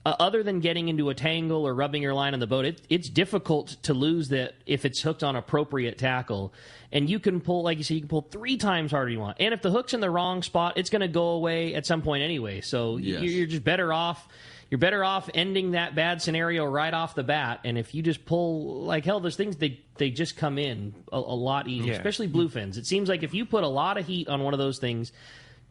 other than getting into a tangle or rubbing your line on the boat, it's difficult to lose that if it's hooked on appropriate tackle. And you can pull, like you said, you can pull 3 times harder you want. And if the hook's in the wrong spot, it's going to go away at some point anyway. So you're just better off. You're better off ending that bad scenario right off the bat. And if you just pull, like hell, those things, they just come in a lot easier, especially bluefins. It seems like if you put a lot of heat on one of those things,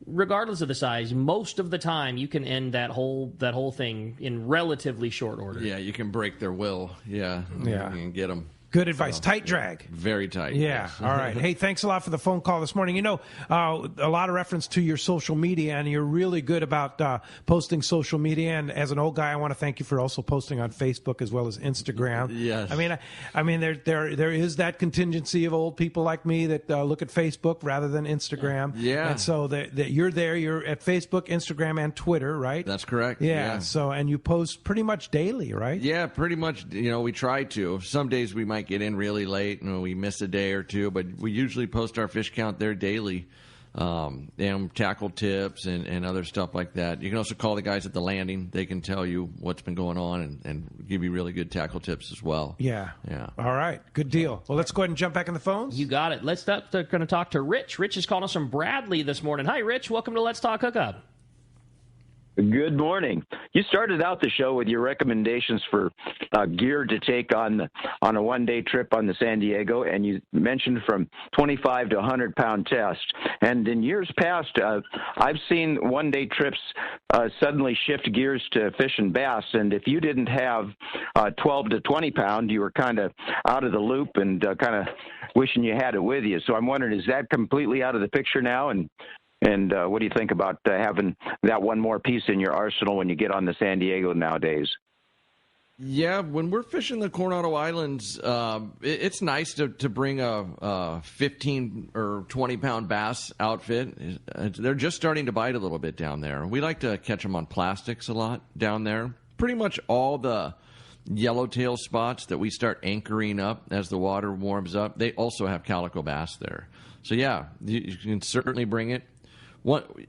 regardless of the size, most of the time you can end that whole thing in relatively short order. Yeah, you can break their will. Yeah. You can get them. Good advice. Tight drag. Very tight. Yeah. Yes. All right. Hey, thanks a lot for the phone call this morning. A lot of reference to your social media, and you're really good about posting social media. And as an old guy, I want to thank you for also posting on Facebook as well as Instagram. Yes. I mean, there is that contingency of old people like me that look at Facebook rather than Instagram. Yeah. And so that you're there. You're at Facebook, Instagram, and Twitter, right? That's correct. Yeah. So, and you post pretty much daily, right? Yeah, pretty much. We try to. Some days we might get in really late and we miss a day or two, but we usually post our fish count there daily, and tackle tips and other stuff like that. You can also call the guys at the landing. They can tell you what's been going on and give you really good tackle tips as well. Yeah. Yeah. All right. Good deal. Well, let's go ahead and jump back in the phones. You got it. They're going to talk to Rich. Rich is calling us from Bradley this morning. Hi, Rich. Welcome to Let's Talk Hookup. Good morning. You started out the show with your recommendations for gear to take on a one-day trip on the San Diego, and you mentioned from 25 to 100-pound test. And in years past, I've seen one-day trips suddenly shift gears to fish and bass, and if you didn't have 12 to 20-pound, you were kind of out of the loop and kind of wishing you had it with you. So I'm wondering, is that completely out of the picture now? And what do you think about having that one more piece in your arsenal when you get on the San Diego nowadays? Yeah, when we're fishing the Coronado Islands, it's nice to bring a 15 or 20-pound bass outfit. They're just starting to bite a little bit down there. We like to catch them on plastics a lot down there. Pretty much all the yellowtail spots that we start anchoring up as the water warms up, they also have calico bass there. So, yeah, you can certainly bring it.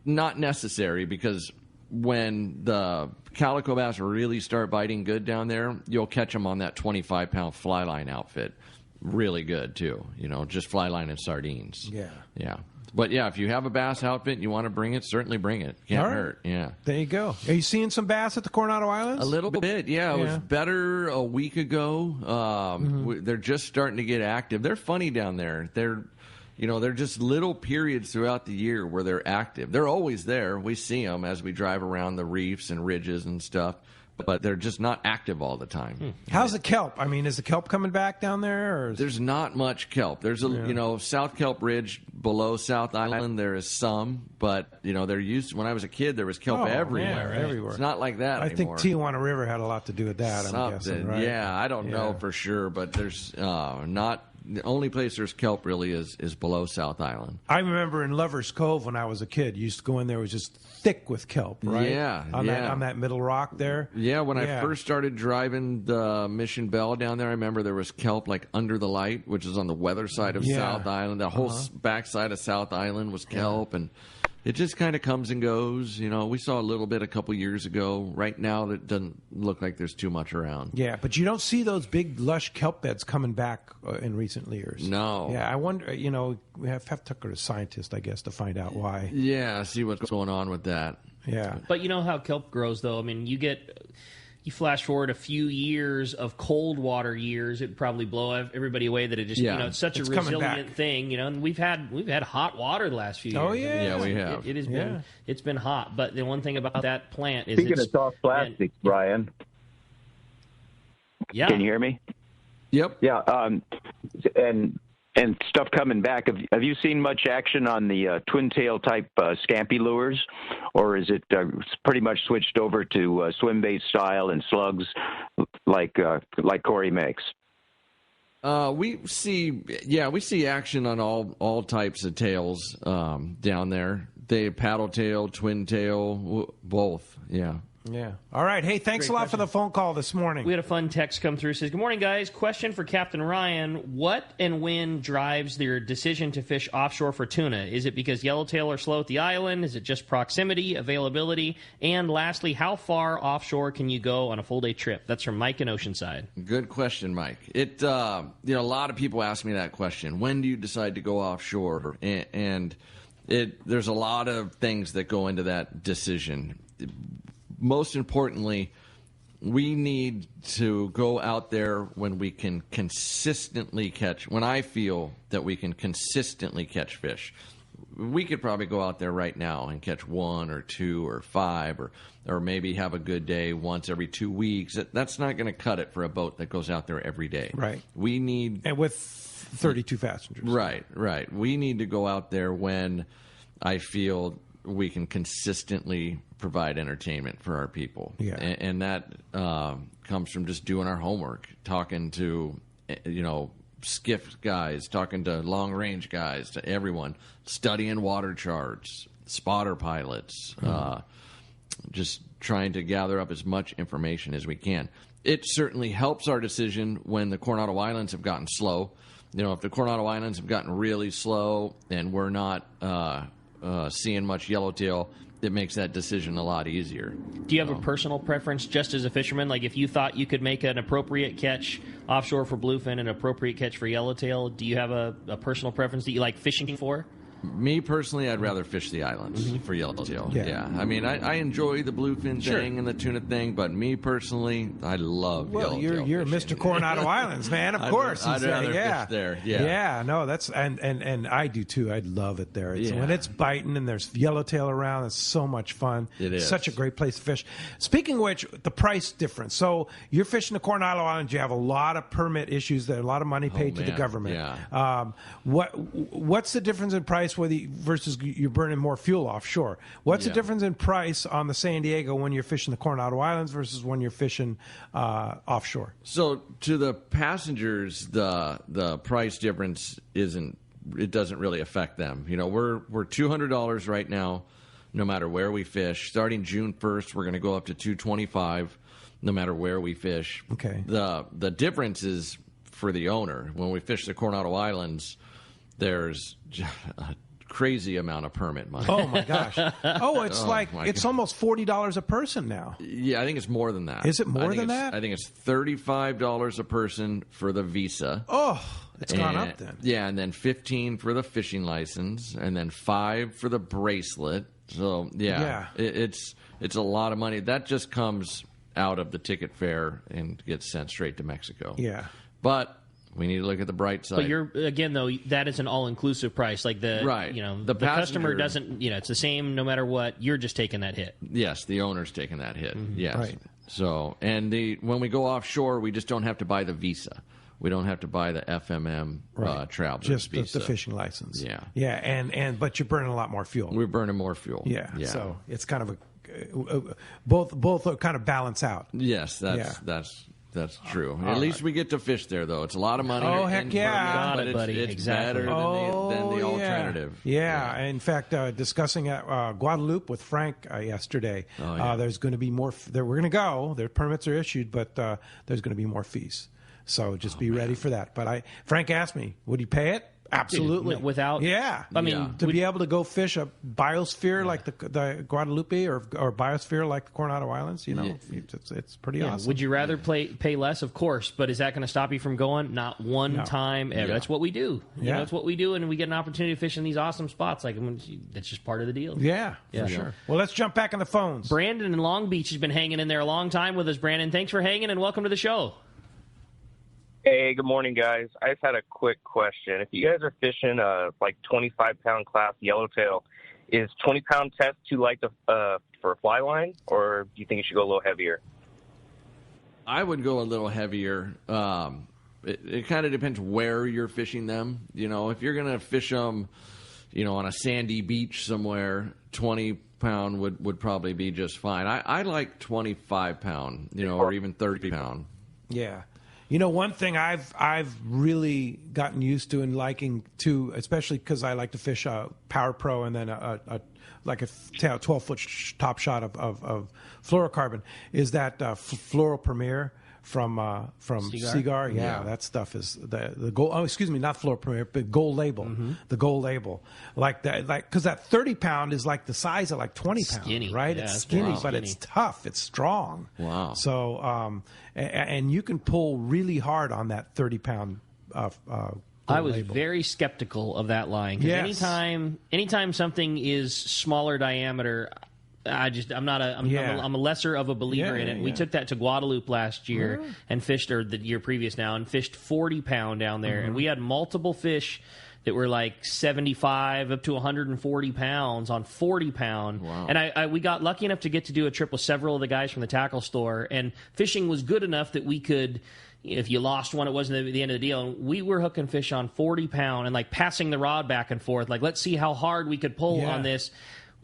Not necessary, because when the calico bass really start biting good down there, you'll catch them on that 25-pound fly line outfit. Really good, too. Just fly line and sardines. Yeah. Yeah. But, yeah, if you have a bass outfit and you want to bring it, certainly bring it. Can't hurt. Yeah. There you go. Are you seeing some bass at the Coronado Islands? A little bit, yeah. It was better a week ago. They're just starting to get active. They're funny down there. They're just little periods throughout the year where they're active. They're always there. We see them as we drive around the reefs and ridges and stuff, but they're just not active all the time. How's the kelp? I mean, is the kelp coming back down there? Or There's not much kelp. There's South Kelp Ridge below South Island. There is some, but they're used. When I was a kid, there was kelp everywhere. Yeah, everywhere. It's not like that anymore. I think Tijuana River had a lot to do with that. I'm guessing, right? Yeah, I don't know for sure, but there's not. The only place there's kelp really is below South Island. I remember in Lover's Cove when I was a kid, you used to go in there, it was just thick with kelp, right? Yeah, on that middle rock there. Yeah, when I first started driving the Mission Bell down there, I remember there was kelp like under the light, which is on the weather side of South Island. The whole backside of South Island was kelp, and it just kind of comes and goes. We saw a little bit a couple years ago. Right now, it doesn't look like there's too much around. Yeah, but you don't see those big, lush kelp beds coming back in recent years. No. Yeah, I wonder, we have to go to a scientist, I guess, to find out why. Yeah, see what's going on with that. Yeah. But you know how kelp grows, though? I mean, you flash forward a few years of cold water years, it'd probably blow everybody away that it just, it's such a resilient thing, and we've had hot water the last few years. Oh, yeah. Yeah, we have. It has been, it's been hot. But the one thing about that plant is Speaking of soft plastics, Brian. Yeah. Can you hear me? Yep. Yeah. And stuff coming back. Have you seen much action on the twin tail type scampi lures, or is it pretty much switched over to swim bait style and slugs like Corey makes? We see action on all types of tails down there. They paddle tail, twin tail, both. Yeah. Yeah. All right. Hey, thanks a lot for the phone call this morning. We had a fun text come through. It says, good morning, guys. Question for Captain Ryan. What and when drives their decision to fish offshore for tuna? Is it because yellowtail are slow at the island? Is it just proximity, availability? And lastly, how far offshore can you go on a full-day trip? That's from Mike in Oceanside. Good question, Mike. A lot of people ask me that question. When do you decide to go offshore? And there's a lot of things that go into that decision. Most importantly, we need to go out there when we can consistently catch, when I feel that we can consistently catch fish. we could probably go out there right now and catch 1 or 2 or 5 or maybe have a good day once every 2 weeks. That's not going to cut it for a boat that goes out there every day. Right. We need... And with 32 passengers. Right. We need to go out there when I feel we can consistently provide entertainment for our people. Yeah. And that comes from just doing our homework, talking to, skiff guys, talking to long-range guys, to everyone, studying water charts, spotter pilots, just trying to gather up as much information as we can. It certainly helps our decision when the Coronado Islands have gotten slow. If the Coronado Islands have gotten really slow and we're not seeing much yellowtail, it makes that decision a lot easier. Do you have a personal preference just as a fisherman? Like if you thought you could make an appropriate catch offshore for bluefin and an appropriate catch for yellowtail, do you have a personal preference that you like fishing for? Me personally, I'd rather fish the islands for yellowtail. Yeah. I mean, I enjoy the bluefin thing and the tuna thing, but me personally, I love yellowtail you're fishing. Mr. Coronado Islands, man. Of course. I'd rather fish there. Yeah. No, that's and I do too. I love it there. When it's biting and there's yellowtail around, it's so much fun. It is such a great place to fish. Speaking of which, the price difference. So you're fishing the Coronado Islands. You have a lot of permit issues. There, a lot of money paid to the government. Yeah. What's the difference in price versus you're burning more fuel offshore? What's the difference in price on the San Diego when you're fishing the Coronado Islands versus when you're fishing offshore? So to the passengers, the price difference doesn't really affect them. We're $200 right now, no matter where we fish. Starting June 1st, we're going to go up to $225, no matter where we fish. Okay. The difference is for the owner. When we fish the Coronado Islands, there's a crazy amount of permit money. Oh my gosh! It's almost $40 a person now. Yeah, I think it's more than that. Is it more than that? I think it's $35 a person for the visa. Oh, it's gone up then. Yeah, and then $15 for the fishing license, and then $5 for the bracelet. So it's a lot of money. That just comes out of the ticket fare and gets sent straight to Mexico. Yeah, but we need to look at the bright side. But that is an all-inclusive price. Like the customer doesn't, it's the same no matter what. You're just taking that hit. Yes, the owner's taking that hit. Yes. Right. So, and when we go offshore, we just don't have to buy the visa. We don't have to buy the FMM traveler's just visa. the fishing license. Yeah. But you're burning a lot more fuel. We're burning more fuel. Yeah. So it's kind of both kind of balance out. Yes, that's true. At least we get to fish there, though. It's a lot of money. Oh, heck yeah. But it's better than the alternative. Yeah. In fact, discussing at Guadalupe with Frank yesterday, there's going to be more. We're going to go. Their permits are issued, but there's going to be more fees. So just be ready for that. But Frank asked me, would he pay it? Absolutely. To be able to go fish a biosphere like the Guadalupe or biosphere like the Coronado Islands, it's pretty awesome. Would you rather pay less? Of course, but is that going to stop you from going? Not one time ever. That's what we do. That's what we do, and we get an opportunity to fish in these awesome spots. That's just part of the deal. Yeah, for sure. Well, let's jump back on the phones. Brandon in Long Beach has been hanging in there a long time with us. Brandon, thanks for hanging, and welcome to the show. Hey, good morning, guys. I just had a quick question. If you guys are fishing a 25-pound class yellowtail, is 20-pound test too light for a fly line, or do you think it should go a little heavier? I would go a little heavier. It kind of depends where you're fishing them. If you're going to fish them, on a sandy beach somewhere, 20-pound would probably be just fine. I like 25-pound, or even 30-pound. Yeah. One thing I've really gotten used to and liking too, especially because I like to fish a Power Pro and then a 12-foot top shot of fluorocarbon, is that Fluoro Premier from Seagar. Yeah, that stuff is the gold. Oh, excuse me, not Fluoro Premier, but Gold Label. The Gold Label, because that 30-pound is like the size of 20 pound, skinny, right? Yeah, it's skinny, but it's tough. It's strong. Wow. So, and you can pull really hard on that 30-pound. I was very skeptical of that line. Because anytime something is smaller diameter, I'm a lesser of a believer in it. We took that to Guadalupe last year and fished, or the year previous now, and fished 40 pound down there, and we had multiple fish that were like 75 up to 140 pounds on 40 pound. Wow. And we got lucky enough to get to do a trip with several of the guys from the tackle store, and fishing was good enough that we could, if you lost one, it wasn't the end of the deal. And we were hooking fish on 40 pound and like passing the rod back and forth, like, let's see how hard we could pull on this.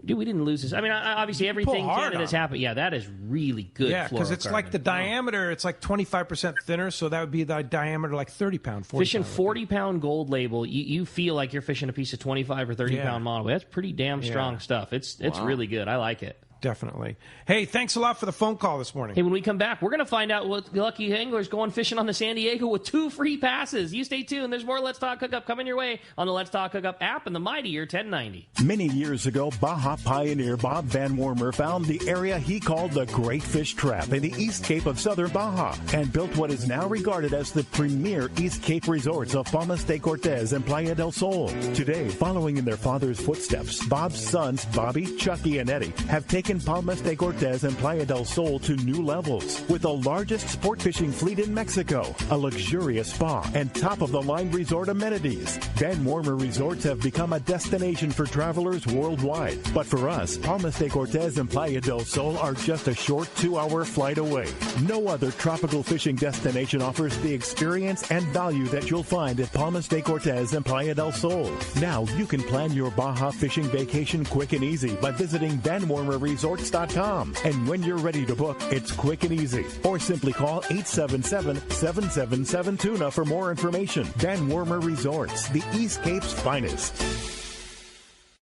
Dude, we didn't lose this. I mean, obviously, everything Canada's happened. Yeah, that is really good. Yeah, because it's like the diameter, it's like 25% thinner, so that would be the diameter like 30 pound, 40 Fishing 40 pound gold label, you feel like you're fishing a piece of 25 or 30 pound model. That's pretty damn strong stuff. It's really good. I like it. Definitely. Hey, thanks a lot for the phone call this morning. Hey, when we come back, we're going to find out what lucky anglers going fishing on the San Diego with 2 free passes. You stay tuned. There's more Let's Talk Hookup coming your way on the Let's Talk Hookup app and the mightier 1090. Many years ago, Baja pioneer Bob Van Wormer found the area he called the Great Fish Trap in the East Cape of southern Baja and built what is now regarded as the premier East Cape resorts of Palmas de Cortez and Playa del Sol. Today, following in their father's footsteps, Bob's sons, Bobby, Chucky, and Eddie, have taken Palmas de Cortez and Playa del Sol to new levels with the largest sport fishing fleet in Mexico, a luxurious spa, and top-of-the-line resort amenities. Van Wormer Resorts have become a destination for travelers worldwide. But for us, Palmas de Cortez and Playa del Sol are just a short 2-hour flight away. No other tropical fishing destination offers the experience and value that you'll find at Palmas de Cortez and Playa del Sol. Now you can plan your Baja fishing vacation quick and easy by visiting VanWormerResorts.com. And when you're ready to book, it's quick and easy. Or simply call 877-777-TUNA for more information. Van Wormer Resorts, the East Cape's finest.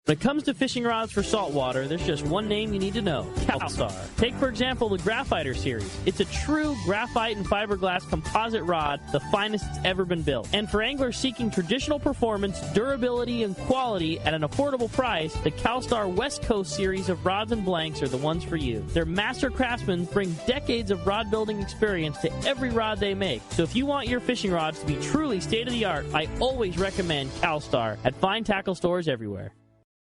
When it comes to fishing rods for saltwater, there's just one name you need to know: CalStar. Take, for example, the Graphiter series. It's a true graphite and fiberglass composite rod, the finest it's ever been built. And for anglers seeking traditional performance, durability, and quality at an affordable price, the CalStar West Coast series of rods and blanks are the ones for you. Their master craftsmen bring decades of rod building experience to every rod they make. So if you want your fishing rods to be truly state-of-the-art, I always recommend CalStar at fine tackle stores everywhere.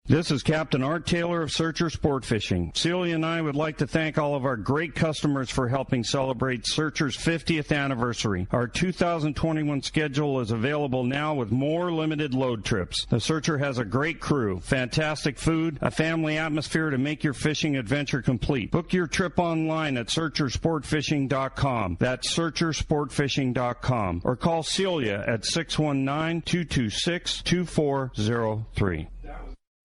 This is Captain Art Taylor of Searcher Sport Fishing. Celia and I would like to thank all of our great customers for helping celebrate Searcher's 50th anniversary. Our 2021 schedule is available now with more limited load trips. The Searcher has a great crew, fantastic food, a family atmosphere to make your fishing adventure complete. Book your trip online at SearcherSportFishing.com. That's SearcherSportFishing.com. Or call Celia at 619-226-2403.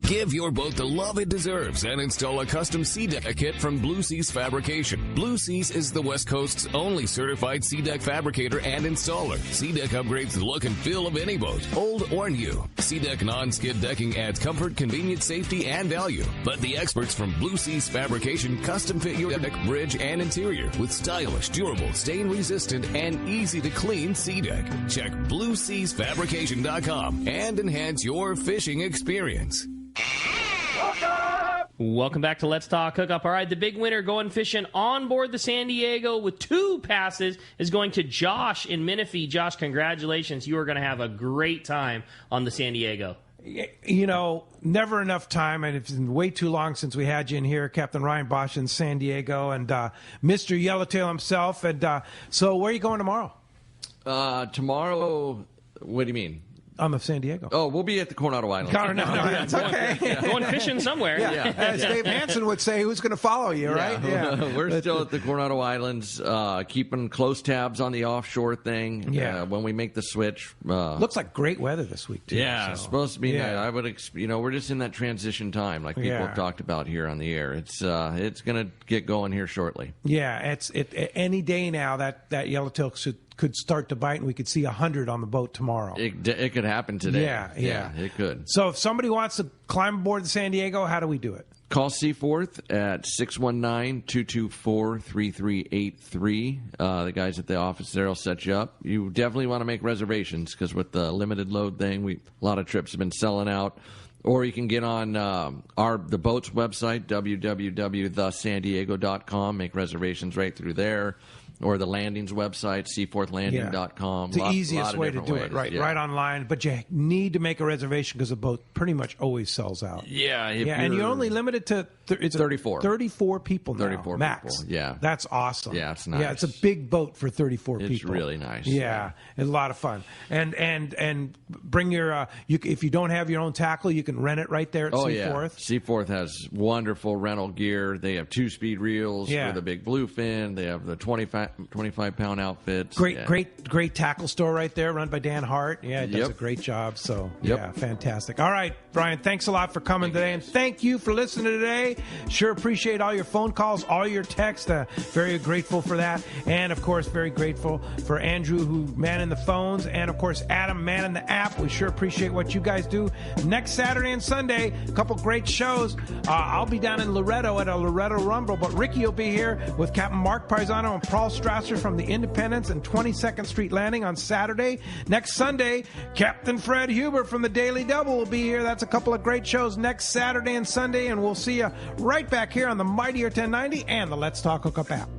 Give your boat the love it deserves and install a custom sea deck kit from Blue Seas Fabrication. Blue Seas is the West Coast's only certified sea deck fabricator and installer. Sea deck upgrades the look and feel of any boat, old or new. Sea deck non-skid decking adds comfort, convenience, safety, and value. Let the experts from Blue Seas Fabrication custom fit your deck, bridge, and interior with stylish, durable, stain-resistant, and easy-to-clean sea deck. Check BlueSeasFabrication.com and enhance your fishing experience. Welcome back to Let's Talk Hookup. All right, the big winner going fishing on board the San Diego with 2 passes is going to Josh in Menifee. Josh, congratulations. You are going to have a great time on the San Diego. You know, never enough time, and it's been way too long since we had you in here, Captain Ryan Bosch in San Diego, and Mr. Yellowtail himself. And so where are you going tomorrow? Tomorrow, what do you mean? On the San Diego. Oh, we'll be at the Coronado Islands. No, that's okay. Going fishing somewhere. Yeah. As Dave Hansen would say, who's going to follow you, right? Yeah. We're still at the Coronado Islands, keeping close tabs on the offshore thing. Yeah. When we make the switch. Looks like great weather this week, too. Yeah, it's supposed to be nice. I would, we're just in that transition time, like people have talked about here on the air. It's going to get going here shortly. Yeah, it's any day now that Yellowtail could start to bite, and we could see 100 on the boat tomorrow. It could happen today. Yeah, it could. So if somebody wants to climb aboard the San Diego, how do we do it? Call Seaforth at 619-224-3383. The guys at the office there will set you up. You definitely want to make reservations because with the limited load thing, a lot of trips have been selling out. Or you can get on the boat's website, www.thesandiego.com, make reservations right through there. or the landing's website, seaforthlanding.com. It's the easiest way to do it, right? Yeah. Right online. But you need to make a reservation because the boat pretty much always sells out. Yeah. And you're only limited to 34. 34 people now. 34 max. people. Yeah. That's awesome. Yeah, it's nice. Yeah, it's a big boat for 34 people. It's really nice. Yeah, it's a lot of fun. And bring your if you don't have your own tackle, you can rent it right there at Seaforth. Seaforth has wonderful rental gear. They have 2-speed reels Yeah. for the big bluefin. They have the 25-pound outfits. Great tackle store right there, run by Dan Hart. Yeah, it does a great job. So yeah, fantastic. All right, Brian, thanks a lot for coming today, and thank you for listening today. Sure appreciate all your phone calls, all your texts. Very grateful for that, and of course, very grateful for Andrew, who manning the phones, and of course, Adam manning the app. We sure appreciate what you guys do. Next Saturday and Sunday, a couple great shows. I'll be down in Loretto at a Loretto Rumble, but Ricky will be here with Captain Mark Paisano and Paul Strasser from the Independence and 22nd Street Landing on Saturday. Next Sunday, Captain Fred Huber from the Daily Double will be here. That's a couple of great shows next Saturday and Sunday, and we'll see you right back here on the Mightier 1090 and the Let's Talk Hookup app.